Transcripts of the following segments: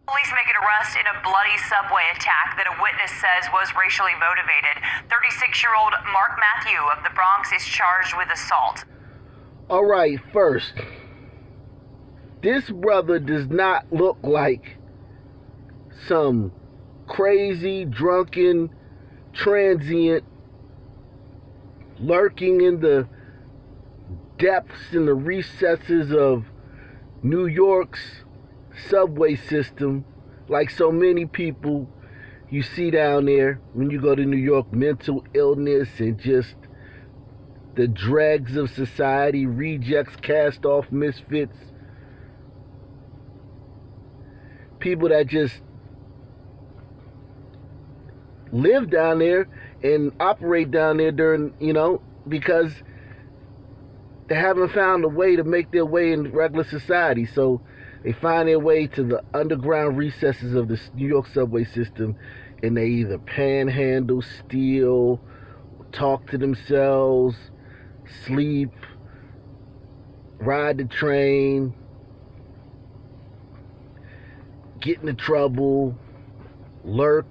Police make an arrest in a bloody subway attack that a witness says was racially motivated. 36-year-old Mark Matthew of the Bronx is charged with assault. All right, first, this brother does not look like some crazy, drunken, transient lurking in the depths and the recesses of New York's subway system, like so many people you see down there when you go to New York. Mental illness and just the dregs of society, rejects, cast off, misfits, people that just live down there and operate down there during, because they haven't found a way to make their way in regular society. So they find their way to the underground recesses of the New York subway system, and they either panhandle, steal, talk to themselves, sleep, ride the train, get into trouble, lurk,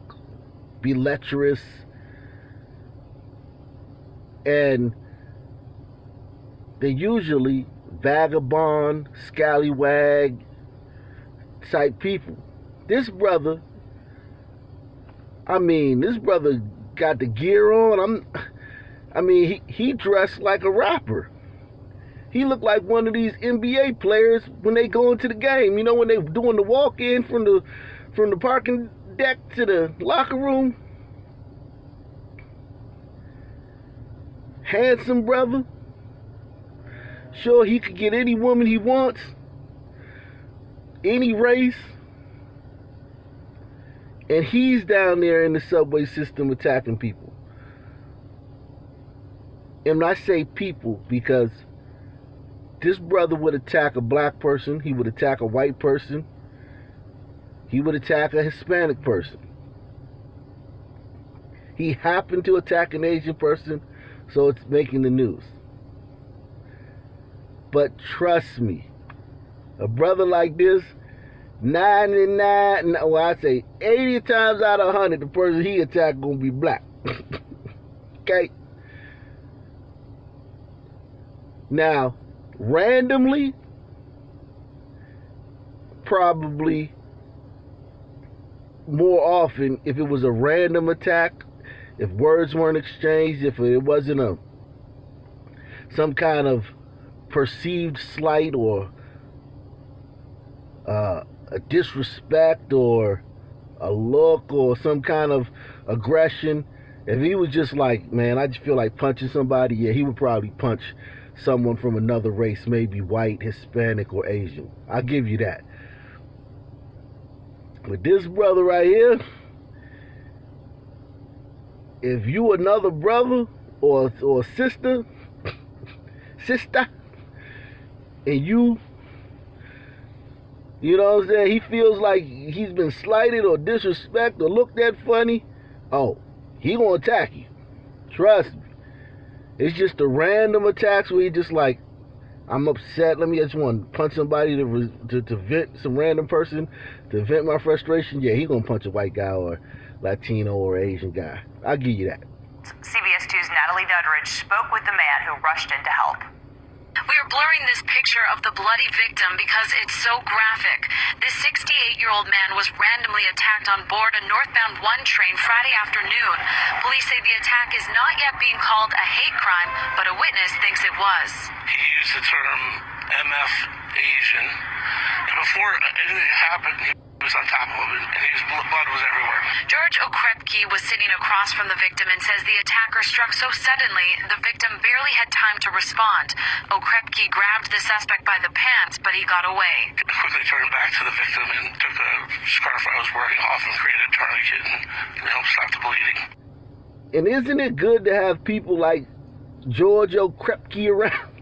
be lecherous, and they're usually vagabond, scallywag type people. This brother got the gear on. He dressed like a rapper. He looked like one of these NBA players when they go into the game. When they're doing the walk-in from the parking deck to the locker room. Handsome brother. Sure, he could get any woman he wants, any race, and he's down there in the subway system attacking people. And I say people because this brother would attack a black person, he would attack a white person, he would attack a Hispanic person. He happened to attack an Asian person, so it's making the news. But trust me, a brother like this, 80 times out of 100, the person he attacked gonna be black. Okay? Now, randomly, probably more often, if it was a random attack, if words weren't exchanged, if it wasn't some kind of perceived slight or a disrespect or a look or some kind of aggression, if he was just like, man, I just feel like punching somebody, yeah, he would probably punch someone from another race, maybe white, Hispanic, or Asian. I'll give you that. But this brother right here, if you another brother or sister, and you know what I'm saying, he feels like he's been slighted or disrespected or looked at funny, he gonna attack you. Trust me. It's just the random attacks where he just like, I'm upset, I just want to punch somebody to vent, some random person to vent my frustration. Yeah, he gonna punch a white guy or Latino or Asian guy. I'll give you that. CBS 2's Natalie Duddridge spoke with the man who rushed in to help. We are blurring this picture of the bloody victim because it's so graphic. This 68-year-old man was randomly attacked on board a northbound 1 train Friday afternoon. Police say the attack is not yet being called a hate crime, but a witness thinks it was. He used the term MF Asian. Before anything happened, he was on top of him, and his blood was everywhere. George Okrepke was sitting across from the victim and says the attacker struck so suddenly, the victim barely had time to respond. Okrepke grabbed the suspect by the pants, but he got away. I quickly turned back to the victim and took a scarf I was wearing off and created a tourniquet and helped stop the bleeding. And isn't it good to have people like George Okrepke around?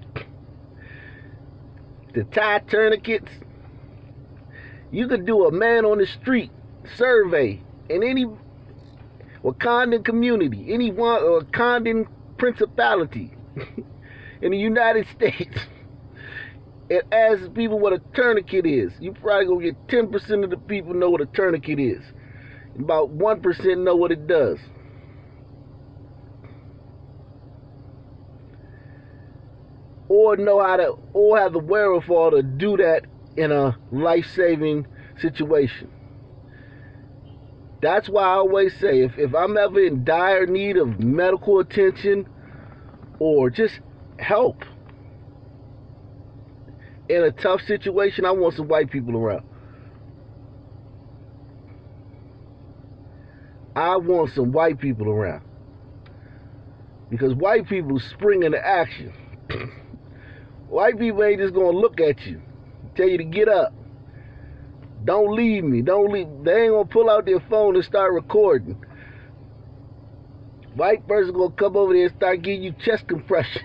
To tie tourniquets. You could do a man on the street survey in any Wakandan community, any Wakandan principality in the United States. and ask people what a tourniquet is, you probably gonna get 10% of the people know what a tourniquet is. About 1% know what it does. Or know how to, or have the wherewithal to do that in a life-saving situation. That's why I always say, if I'm ever in dire need of medical attention or just help in a tough situation, I want some white people around. I want some white people around. Because white people spring into action. White people ain't just gonna look at you, tell you to get up. Don't leave me, don't leave. They ain't gonna pull out their phone and start recording. White person gonna come over there and start giving you chest compression.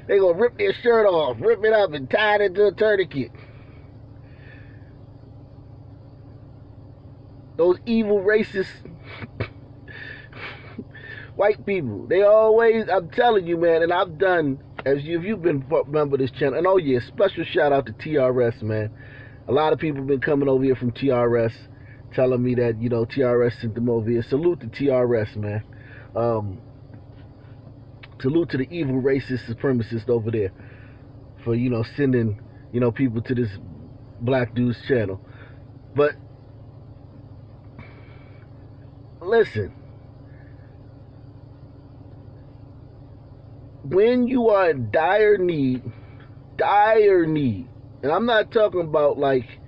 They gonna rip their shirt off, rip it up and tie it into a tourniquet. Those evil racist white people, they always, I'm telling you, man, and I've done, if you've been a member of this channel, and oh yeah, special shout out to TRS, man. A lot of people have been coming over here from TRS, telling me that, you know, TRS sent them over here. Salute to TRS, man. Salute to the evil racist supremacist over there for, you know, sending, you know, people to this black dude's channel. But listen, when you are in dire need, and I'm not talking about like,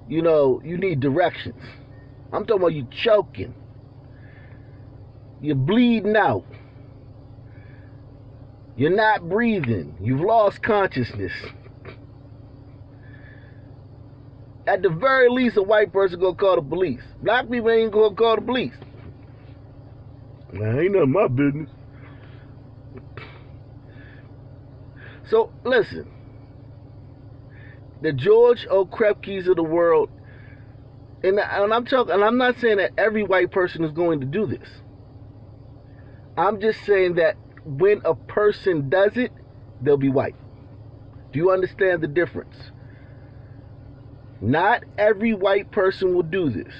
you know, you need directions. I'm talking about you choking. You're bleeding out. You're not breathing. You've lost consciousness. At the very least, a white person gonna call the police. Black people ain't gonna call the police. Now, ain't none of my business. So, listen. The George O. Krepkes of the world, and I'm talking, and I'm not saying that every white person is going to do this. I'm just saying that when a person does it, they'll be white. Do you understand the difference? Not every white person will do this.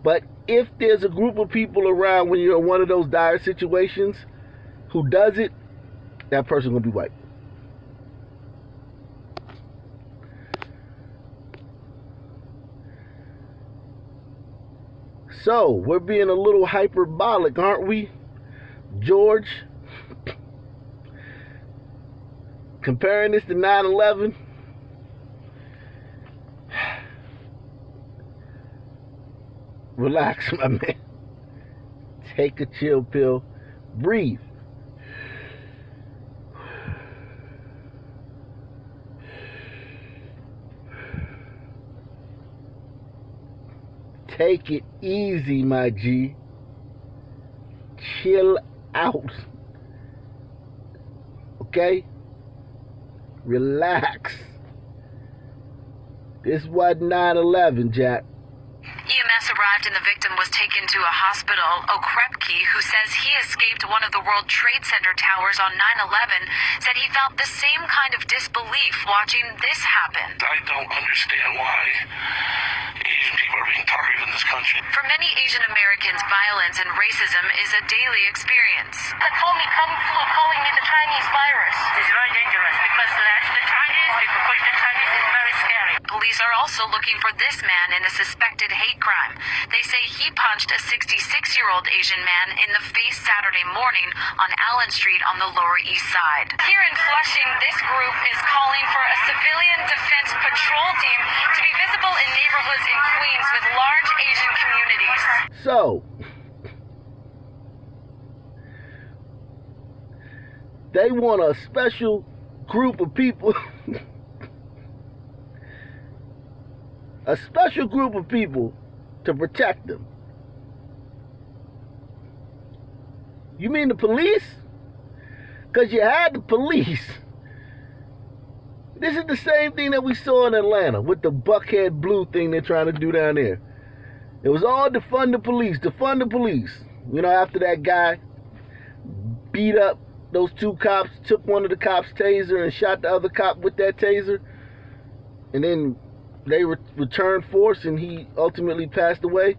But if there's a group of people around when you're in one of those dire situations who does it, that person will be white. So, we're being a little hyperbolic, aren't we, George? Comparing this to 9/11? Relax, my man. Take a chill pill. Breathe. Take it easy, my G. Chill out. Okay? Relax. This wasn't 9/11, Jack. EMS arrived and the victim was taken to a hospital. Okrepke, who says he escaped one of the World Trade Center towers on 9/11, said he felt the same kind of disbelief watching this happen. I don't understand why Asian people are being targeted in this country. For many Asian Americans, violence and racism is a daily experience. They call me Kung Flu, calling me the Chinese virus. It's very dangerous because the Chinese, people push the Chinese, is very scary. Police are also looking for this man in a suspected hate crime. They say he punched a 66-year-old Asian man in the face Saturday morning on Allen Street on the Lower East Side. Here in Flushing, this group is calling for a civilian defense patrol team to be visible in neighborhoods in Queens with large Asian communities. So, they want a special group of people a special group of people to protect them. You mean the police? Because you had the police. This is the same thing that we saw in Atlanta with the Buckhead Blue thing they're trying to do down there. It was all defund the police, defund the police. You know, after that guy beat up those two cops took one of the cops' taser and shot the other cop with that taser, and then they returned force, and he ultimately passed away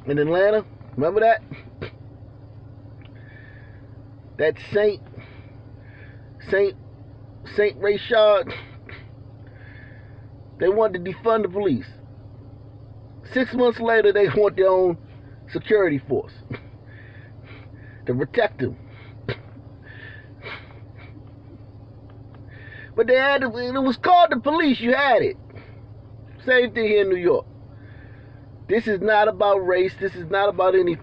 in Atlanta. Remember that? That Saint Rayshard. They wanted to defund the police. 6 months later, they want their own security force to protect them. But they had it was called the police. You had it. Same thing here in New York. This is not about race. This is not about any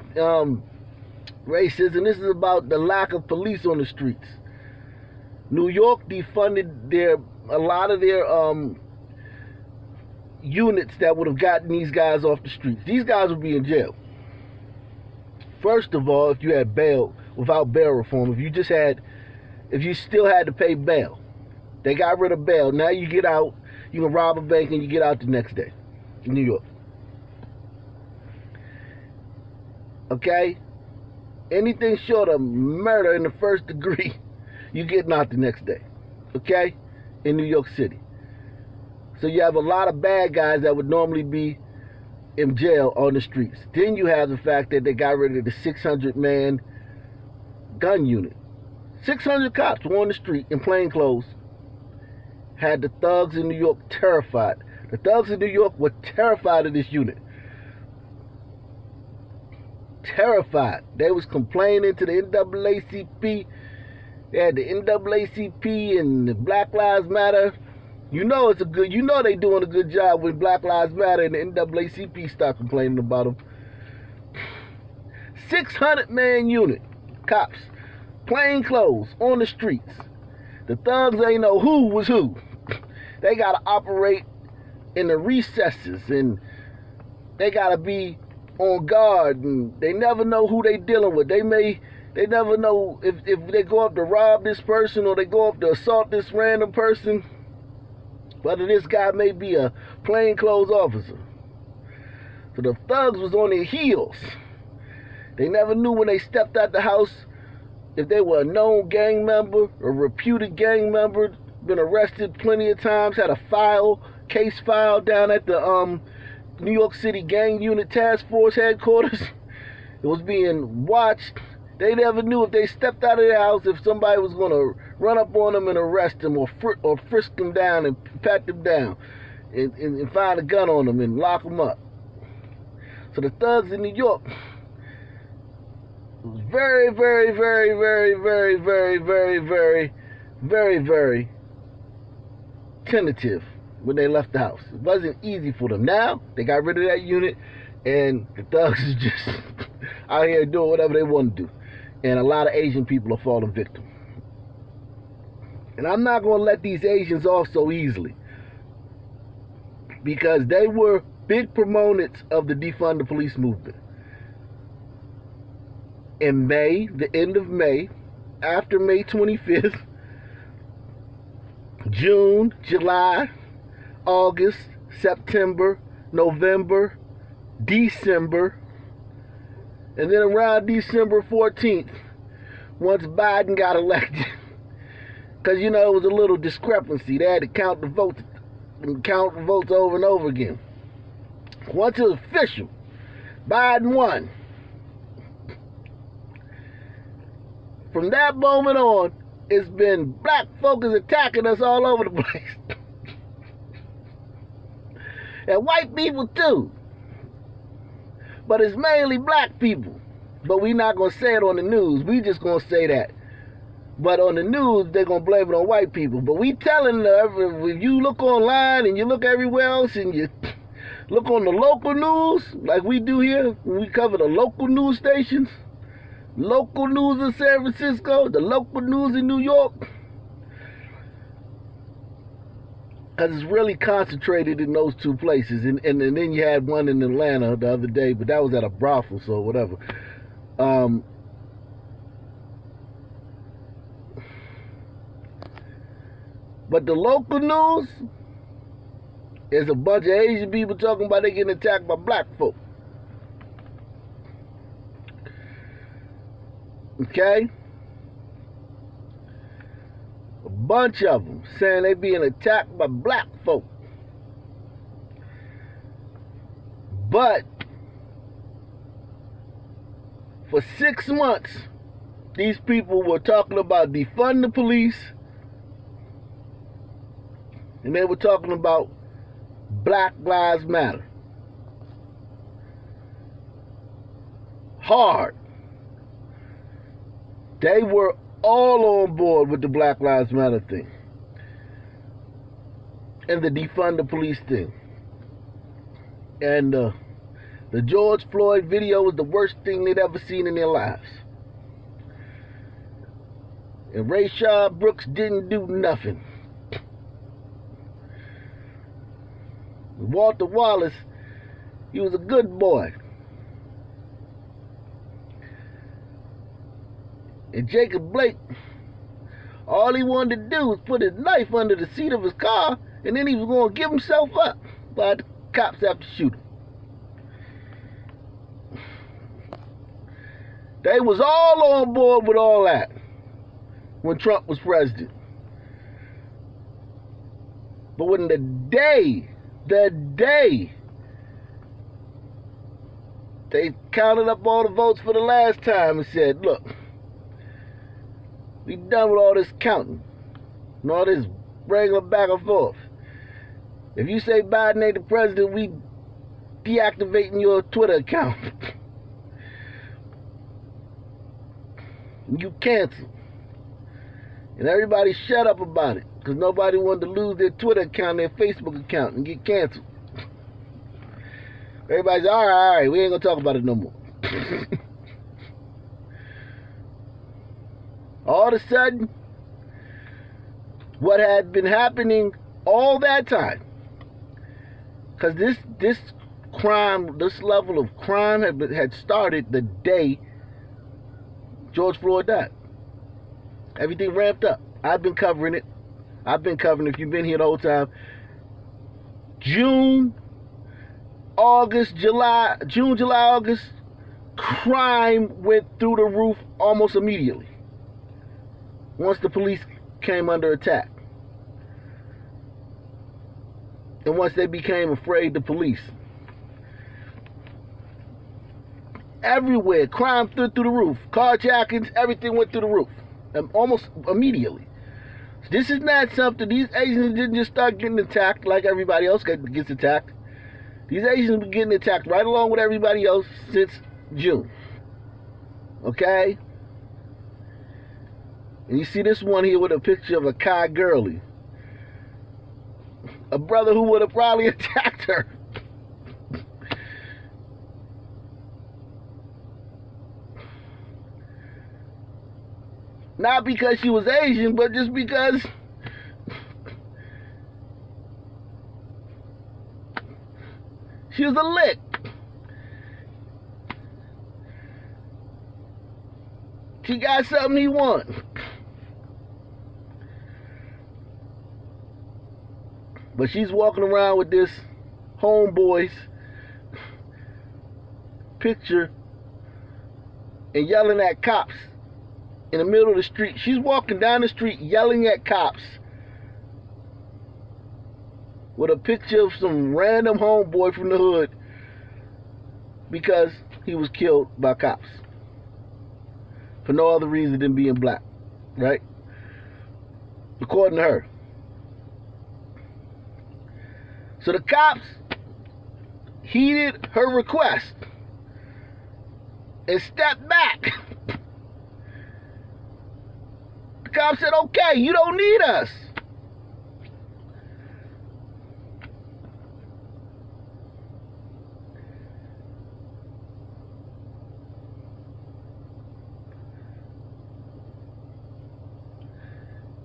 racism. This is about the lack of police on the streets. New York defunded a lot of their units that would have gotten these guys off the streets. These guys would be in jail. First of all, if you had bail, without bail reform, if you still had to pay bail, they got rid of bail. Now you get out, you can rob a bank and you get out the next day in New York. Okay? Anything short of murder in the first degree, you getting out the next day. Okay? In New York City. So you have a lot of bad guys that would normally be in jail on the streets. Then you have the fact that they got rid of the 600-man gun unit. 600 cops were on the street in plain clothes. Had the thugs in New York terrified. The thugs in New York were terrified of this unit. Terrified. They was complaining to the NAACP. They had the NAACP and the Black Lives Matter. You know they doing a good job when Black Lives Matter and the NAACP start complaining about them. 600-man unit, cops, plain clothes, on the streets. The thugs ain't know who was who. They gotta operate in the recesses, and they gotta be on guard, and they never know who they dealing with. They never know if they go up to rob this person or they go up to assault this random person, whether this guy may be a plainclothes officer. So the thugs was on their heels. They never knew when they stepped out the house if they were a known gang member, a reputed gang member, been arrested plenty of times, had a case file down at the New York City Gang Unit Task Force headquarters. It was being watched. They never knew if they stepped out of their house if somebody was going to run up on them and arrest them or frisk them down and pat them down and find a gun on them and lock them up. So the thugs in New York was very, very, very, very, very, very, very, very, very, very tentative when they left the house. It wasn't easy for them. Now, they got rid of that unit, and the thugs is just out here doing whatever they want to do. And a lot of Asian people are falling victim. And I'm not going to let these Asians off so easily, because they were big proponents of the defund the police movement. In May, the end of May, after May 25th, June, July, August, September, November, December, and then around December 14th, once Biden got elected, because, you know, it was a little discrepancy. They had to count the votes over and over again. Once it was official, Biden won. From that moment on, it's been black folks attacking us all over the place. And white people too. But it's mainly black people. But we're not going to say it on the news. We just going to say that. But on the news, they're going to blame it on white people. But we telling them, if you look online and you look everywhere else and you look on the local news, like we do here, when we cover the local news stations, local news in San Francisco, the local news in New York, because it's really concentrated in those two places. And then you had one in Atlanta the other day, but that was at a brothel, so whatever. But the local news is a bunch of Asian people talking about they getting attacked by black folk. Okay? bunch of them, saying they being attacked by black folk. But for 6 months, these people were talking about defund the police, and they were talking about Black Lives Matter. Hard. They were all on board with the Black Lives Matter thing and the defund the police thing. And the George Floyd video was the worst thing they'd ever seen in their lives. And Rayshard Brooks didn't do nothing. Walter Wallace, he was a good boy. And Jacob Blake, all he wanted to do was put his knife under the seat of his car, and then he was going to give himself up by the cops after shoot him. They was all on board with all that when Trump was president. But when the day they counted up all the votes for the last time and said, look, we done with all this counting and all this regular back and forth. If you say Biden ain't the president, we deactivating your Twitter account. You cancel. And everybody shut up about it because nobody wanted to lose their Twitter account, their Facebook account, and get canceled. Everybody's all right, we ain't gonna talk about it no more. All of a sudden, what had been happening all that time, because this crime, this level of crime had started the day George Floyd died. Everything ramped up. I've been covering it. If you've been here the whole time. June, July, August, crime went through the roof almost immediately once the police came under attack. And once they became afraid to police. Everywhere, crime through the roof. Carjackings, everything went through the roof. Almost immediately. This is not something, these Asians didn't just start getting attacked like everybody else gets attacked. These Asians have been getting attacked right along with everybody else since June. Okay? And you see this one here with a picture of a Kai Gurley. A brother who would have probably attacked her. Not because she was Asian, but just because she was a lick. She got something he want. But she's walking around with this homeboy's picture and yelling at cops in the middle of the street. She's walking down the street yelling at cops with a picture of some random homeboy from the hood because he was killed by cops for no other reason than being black, right? According to her. So the cops heeded her request and stepped back. The cops said, okay, you don't need us.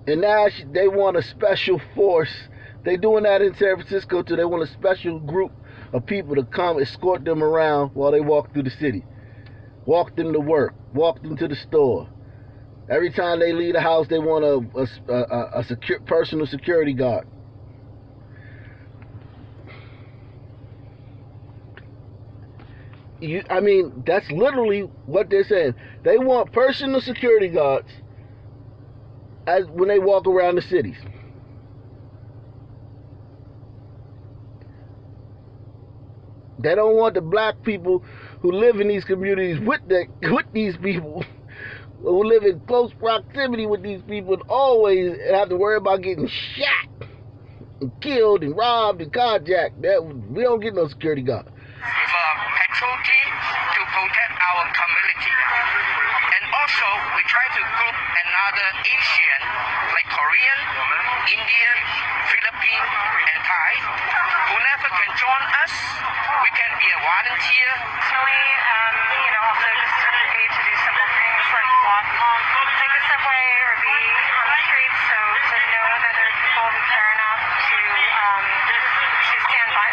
And now they want a special force. They doing that in San Francisco too. They want a special group of people to come escort them around while they walk through the city. Walk them to work. Walk them to the store. Every time they leave the house, they want a secure personal security guard. I mean, that's literally what they're saying. They want personal security guards when they walk around the cities. They don't want the black people who live in these communities with these people, who live in close proximity with these people, and always have to worry about getting shot and killed and robbed and carjacked. We don't get no security guard. With a patrol team to protect our community. And also, we try to group another Asian, like Korean, Indian, Philippine, and Thai, whoever can join us. We can be a volunteer. Also just sort of paid to do simple things like walk, take a subway, or be on the streets. So to know that there are people who care enough to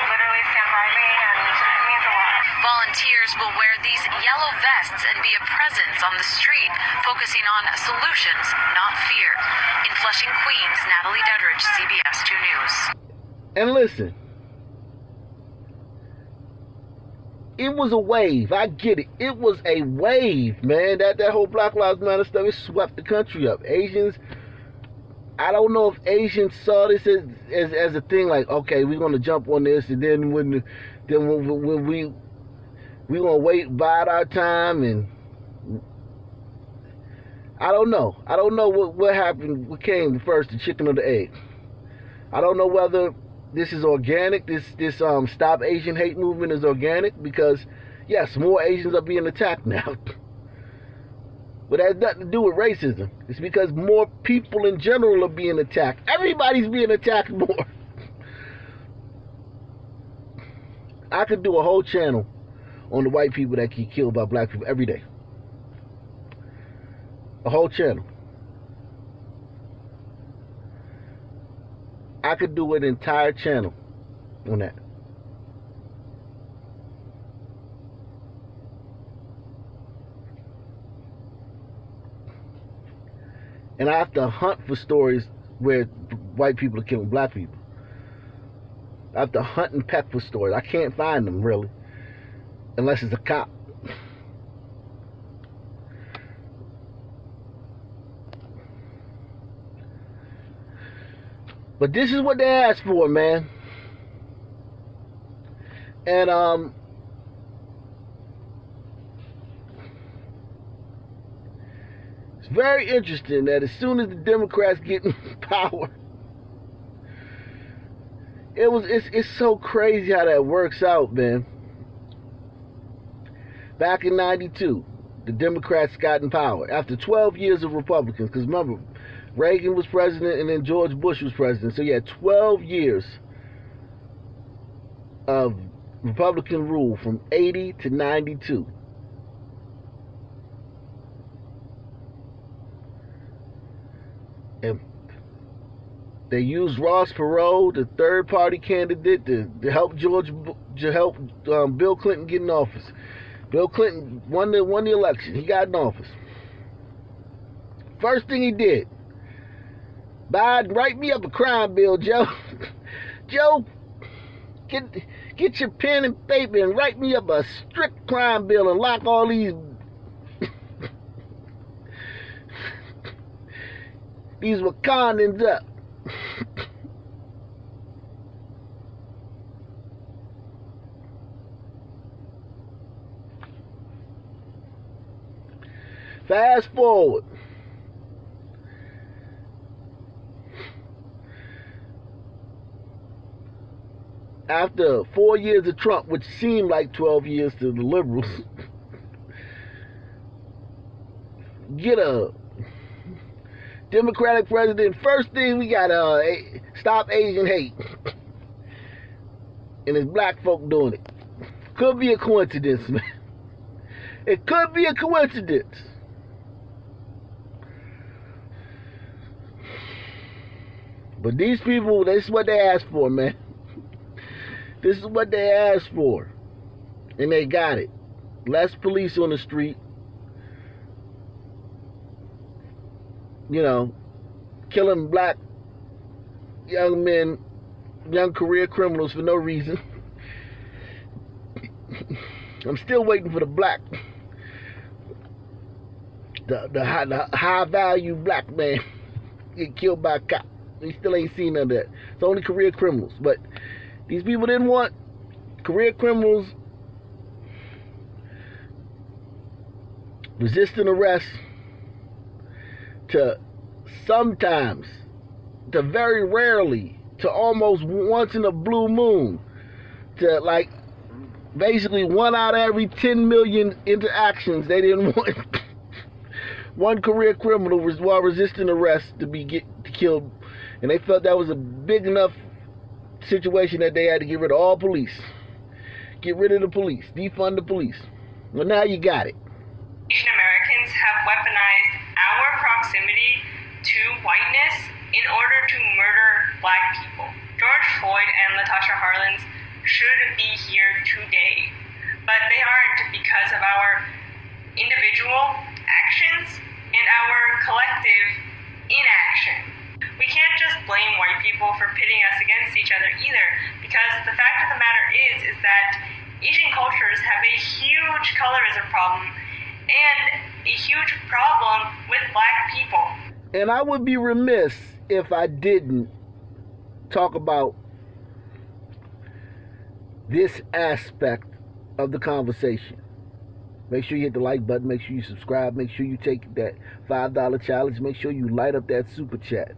literally stand by me, and it means a lot. Volunteers will wear these yellow vests and be a presence on the street, focusing on solutions, not fear. In Flushing, Queens, Natalie Duddridge, CBS 2 News. And listen, it was a wave. I get it. It was a wave, man. That whole Black Lives Matter stuff, it swept the country up. Asians, I don't know if Asians saw this as a thing, like, okay, we're gonna jump on this, and then when we gonna wait, bide our time, and I don't know. I don't know what happened, what came first, the chicken or the egg. I don't know whether this is organic, this Stop Asian Hate movement is organic, because yes, more Asians are being attacked now. But that has nothing to do with racism. It's because more people in general are being attacked. Everybody's being attacked more. I could do a whole channel on the white people that get killed by black people every day. A whole channel. I could do an entire channel on that. And I have to hunt for stories where white people are killing black people. I have to hunt and peck for stories. I can't find them, really, unless it's a cop. But this is what they asked for, man. And it's very interesting that as soon as the Democrats get in power, it's so crazy how that works out, man. Back in '92, the Democrats got in power after 12 years of Republicans, because remember, Reagan was president and then George Bush was president. So you had 12 years of Republican rule from 80 to 92. And they used Ross Perot, the third-party candidate, to help Bill Clinton get in office. Bill Clinton won the election. He got in office. First thing he did, Biden, write me up a crime bill, Joe. Joe, get your pen and paper and write me up a strict crime bill and lock all these Wakandans up. Fast forward. After 4 years of Trump, which seemed like 12 years to the liberals, get a Democratic president. First thing, we got Stop Asian Hate. And it's black folk doing it. Could be a coincidence, man. It could be a coincidence. But these people, this is what they asked for, man. This is what they asked for. And they got it. Less police on the street. You know, killing black young men, young career criminals for no reason. I'm still waiting for the black, the high value black man get killed by a cop. We still ain't seen none of that. It's only career criminals. But these people didn't want career criminals resisting arrest to sometimes, to very rarely, to almost once in a blue moon, to like basically 1 out of every 10 million interactions. They didn't want one career criminal while resisting arrest to be killed, and they felt that was a big enough situation that they had to get rid of all police, get rid of the police, defund the police. Well, now you got it. Asian Americans have weaponized our proximity to whiteness in order to murder black people. George Floyd and Latasha Harlins should be here today, but they aren't because of our individual actions and our collective inaction. We can't just blame white people for pitting us against each other either, because the fact of the matter is that Asian cultures have a huge colorism problem and a huge problem with black people. And I would be remiss if I didn't talk about this aspect of the conversation. Make sure you hit the like button. Make sure you subscribe. Make sure you take that $5 challenge. Make sure you light up that super chat.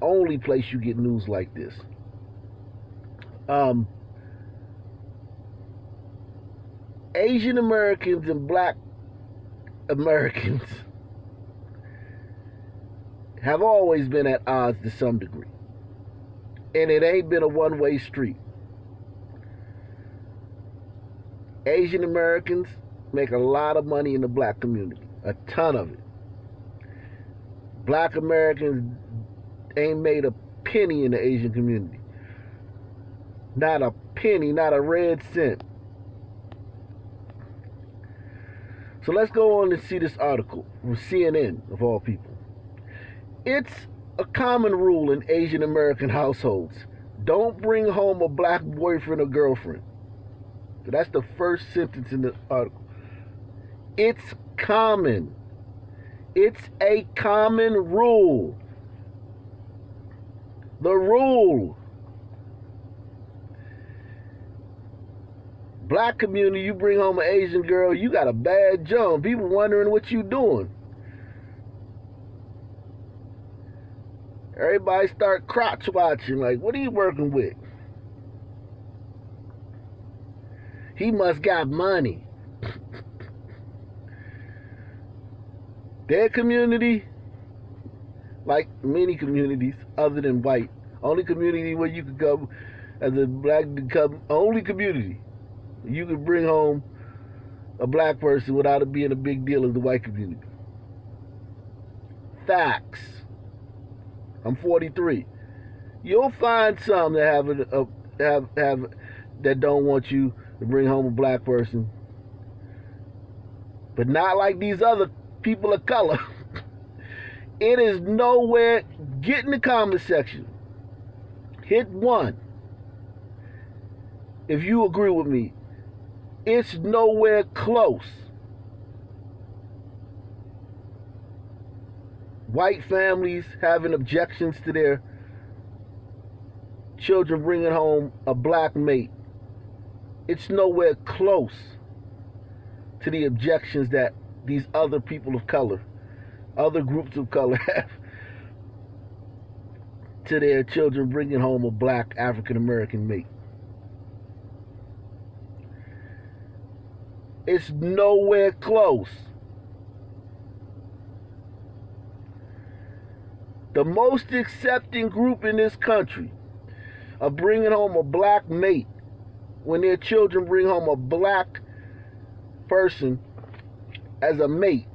Only place you get news like this. Asian Americans and black Americans have always been at odds to some degree. And it ain't been a one-way street. Asian Americans make a lot of money in the black community. A ton of it. Black Americans ain't made a penny in the Asian community. Not a penny, not a red cent. So let's go on and see this article from CNN, of all people. It's a common rule in Asian American households. Don't bring home a black boyfriend or girlfriend. So that's the first sentence in the article. It's common. It's a common rule. The rule. Black community, you bring home an Asian girl, you got a bad jump. People wondering what you doing. Everybody start crotch watching, like, what are you working with? He must got money. Their community, like many communities other than white, only community where you could come as a black, only community you could bring home a black person without it being a big deal is the white community. Facts. I'm 43. You'll find some that have that don't want you to bring home a black person, but not like these other people of color. It is nowhere. Get in the comment section. Hit 1 if you agree with me. It's nowhere close. White families having objections to their children bringing home a black mate. It's nowhere close to the objections that these other people of color, other groups of color have to their children bringing home a black African American mate. It's nowhere close. The most accepting group in this country of bringing home a black mate when their children bring home a black person as a mate.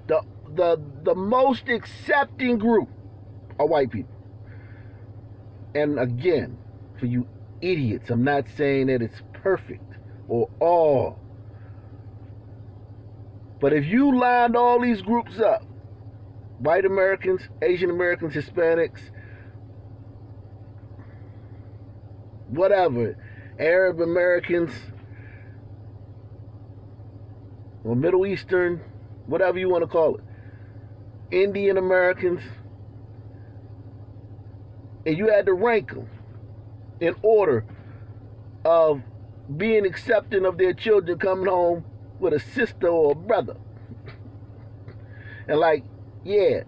The most accepting group are white people. And again, for you idiots, I'm not saying that it's perfect or all. But if you lined all these groups up, white Americans, Asian Americans, Hispanics, whatever, Arab Americans, or Middle Eastern, whatever you want to call it, Indian Americans, and you had to rank them in order of being accepting of their children coming home with a sister or a brother. And like, yeah,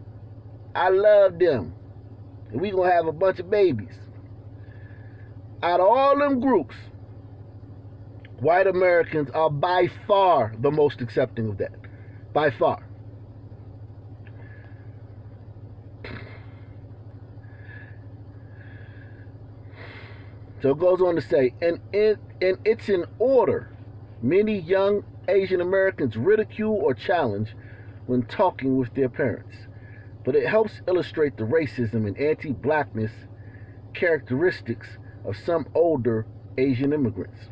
I love them. And we gonna have a bunch of babies. Out of all them groups, white Americans are by far the most accepting of that. By far. So it goes on to say, and it's in order many young Asian Americans ridicule or challenge when talking with their parents. But it helps illustrate the racism and anti-blackness characteristics of some older Asian immigrants.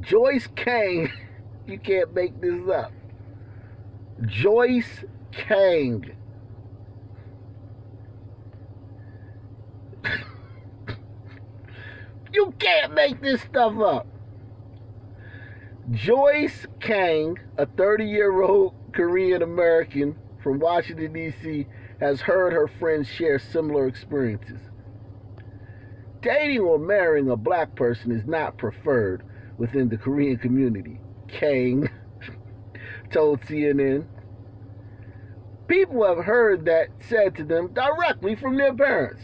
Joyce Kang, you can't make this up. Joyce Kang. You can't make this stuff up. Joyce Kang, a 30-year-old Korean American from Washington, D.C., has heard her friends share similar experiences. Dating or marrying a black person is not preferred within the Korean community, Kang told CNN. People have heard that said to them directly from their parents.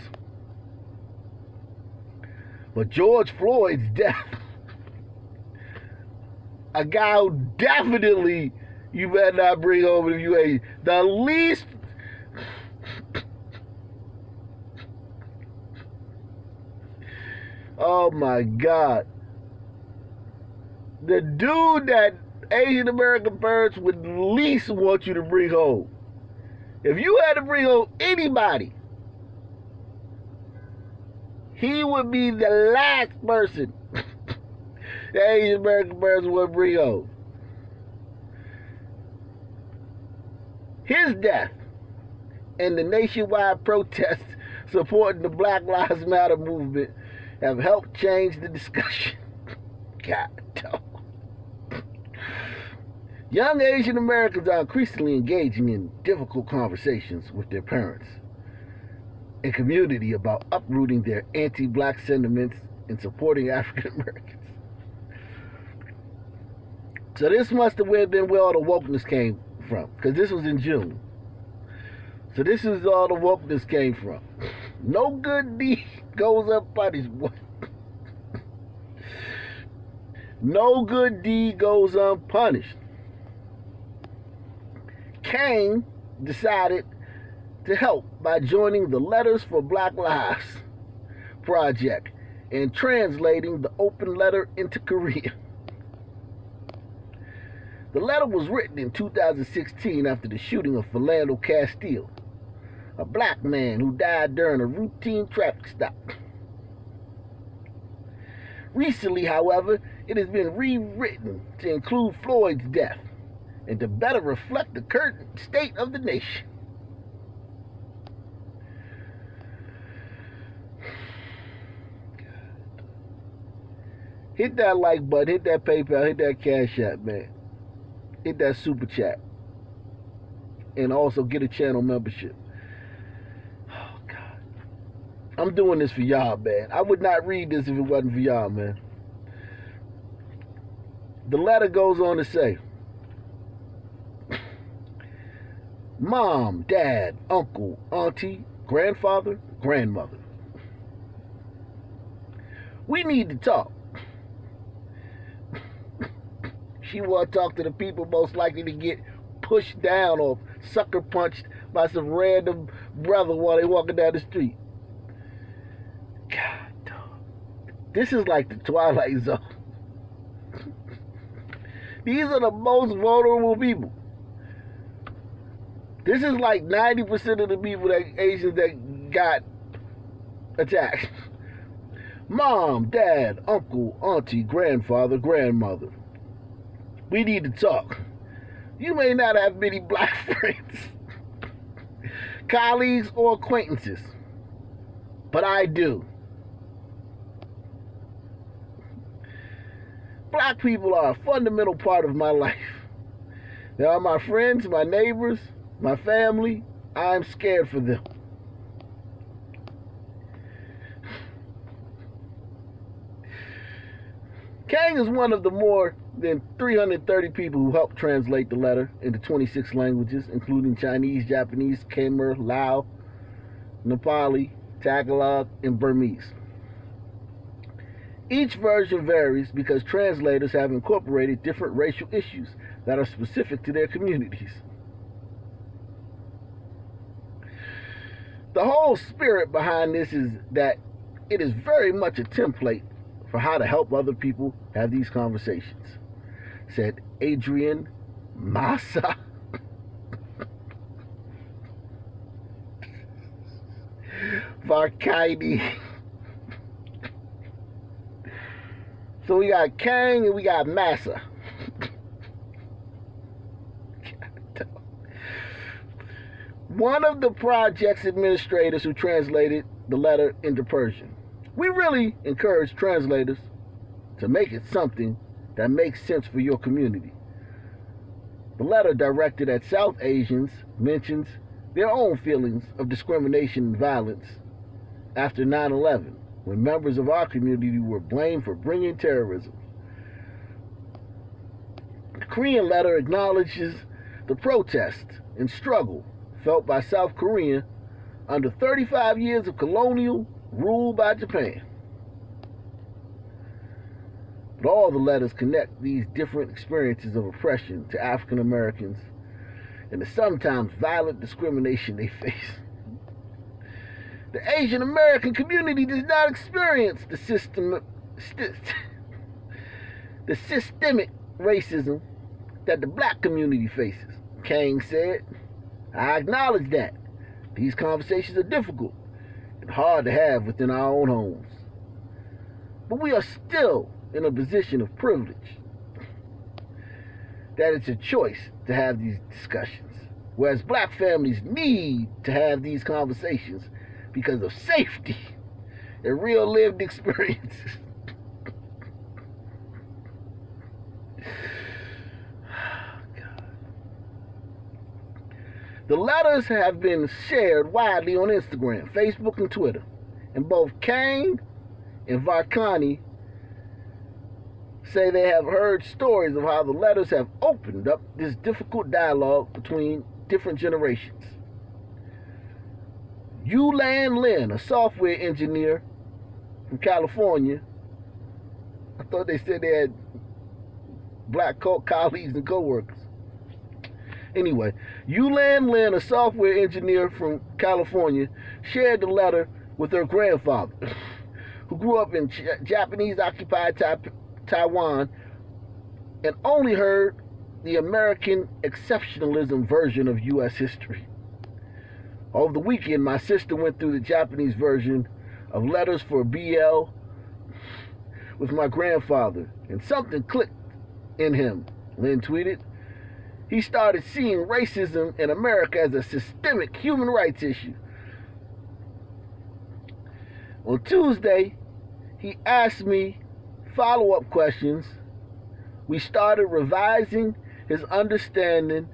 But George Floyd's death, a guy who definitely you better not bring home if you ain't the least. Oh my God. The dude that Asian American parents would least want you to bring home. If you had to bring home anybody, he would be the last person the Asian American parents would bring home. His death and the nationwide protests supporting the Black Lives Matter movement have helped change the discussion. God, dog. Young Asian Americans are increasingly engaging in difficult conversations with their parents and community about uprooting their anti-black sentiments and supporting African Americans. So this must have been where all the wokeness came from, because this was in June. So this is all the wokeness came from. No good deed goes unpunished, boy. No good deed goes unpunished. Kang decided to help by joining the Letters for Black Lives project and translating the open letter into Korean. The letter was written in 2016 after the shooting of Philando Castile, a black man who died during a routine traffic stop. Recently, however, it has been rewritten to include Floyd's death and to better reflect the current state of the nation. Hit that like button, hit that PayPal, hit that Cash App, man. Hit that Super Chat. And also get a channel membership. Oh, God. I'm doing this for y'all, man. I would not read this if it wasn't for y'all, man. The letter goes on to say, Mom, Dad, Uncle, Auntie, Grandfather, Grandmother. We need to talk. She want to talk to the people most likely to get pushed down or sucker punched by some random brother while they walking down the street. God, dog. This is like the Twilight Zone. These are the most vulnerable people. This is like 90% of the people that Asians that got attacked. Mom, Dad, Uncle, Auntie, Grandfather, Grandmother. We need to talk. You may not have many black friends, colleagues, or acquaintances, but I do. Black people are a fundamental part of my life. They are my friends, my neighbors, My family, I'm scared for them. Kang is one of the more than 330 people who helped translate the letter into 26 languages, including Chinese, Japanese, Khmer, Lao, Nepali, Tagalog, and Burmese. Each version varies because translators have incorporated different racial issues that are specific to their communities. The whole spirit behind this is that it is very much a template for how to help other people have these conversations, said Adrian Massa, Varkaidi. So we got Kang and we got Massa. One of the project's administrators who translated the letter into Persian. We really encourage translators to make it something that makes sense for your community. The letter, directed at South Asians, mentions their own feelings of discrimination and violence after 9/11, when members of our community were blamed for bringing terrorism. The Korean letter acknowledges the protest and struggle felt by South Korea under 35 years of colonial rule by Japan. But all the letters connect these different experiences of oppression to African Americans and the sometimes violent discrimination they face. The Asian American community does not experience the systemic racism that the black community faces, Kang said. I acknowledge that. These conversations are difficult and hard to have within our own homes. But we are still in a position of privilege. That it's a choice to have these discussions. Whereas black families need to have these conversations because of safety and real lived experiences. The letters have been shared widely on Instagram, Facebook, and Twitter. And both Kang and Varkani say they have heard stories of how the letters have opened up this difficult dialogue between different generations. Yulan Lin, a software engineer from California. I thought they said they had black colleagues and co-workers. Anyway, Yulan Lin, a software engineer from California, shared the letter with her grandfather, who grew up in Japanese-occupied Taiwan and only heard the American exceptionalism version of U.S. history. Over the weekend, my sister went through the Japanese version of Letters for BL with my grandfather, and something clicked in him, Lynn tweeted. He started seeing racism in America as a systemic human rights issue. On Tuesday, he asked me follow-up questions. We started revising his understanding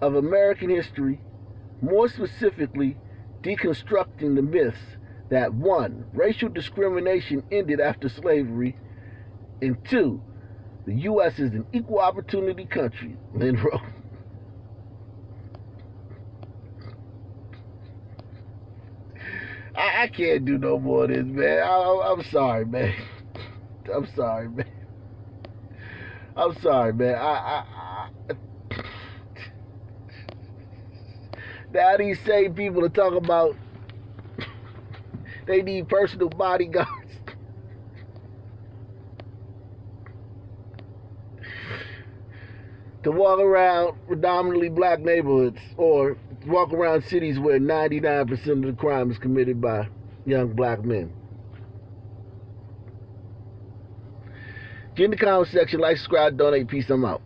of American history, more specifically, deconstructing the myths that 1, racial discrimination ended after slavery, and 2, the U.S. is an equal opportunity country, Lynn wrote. I can't do no more of this, man. I'm sorry, man. I'm sorry, man. I'm sorry, man. Now these same people are talking about they need personal bodyguards. To walk around predominantly black neighborhoods or walk around cities where 99% of the crime is committed by young black men. Get in the comment section, like, subscribe, donate. Peace, I'm out.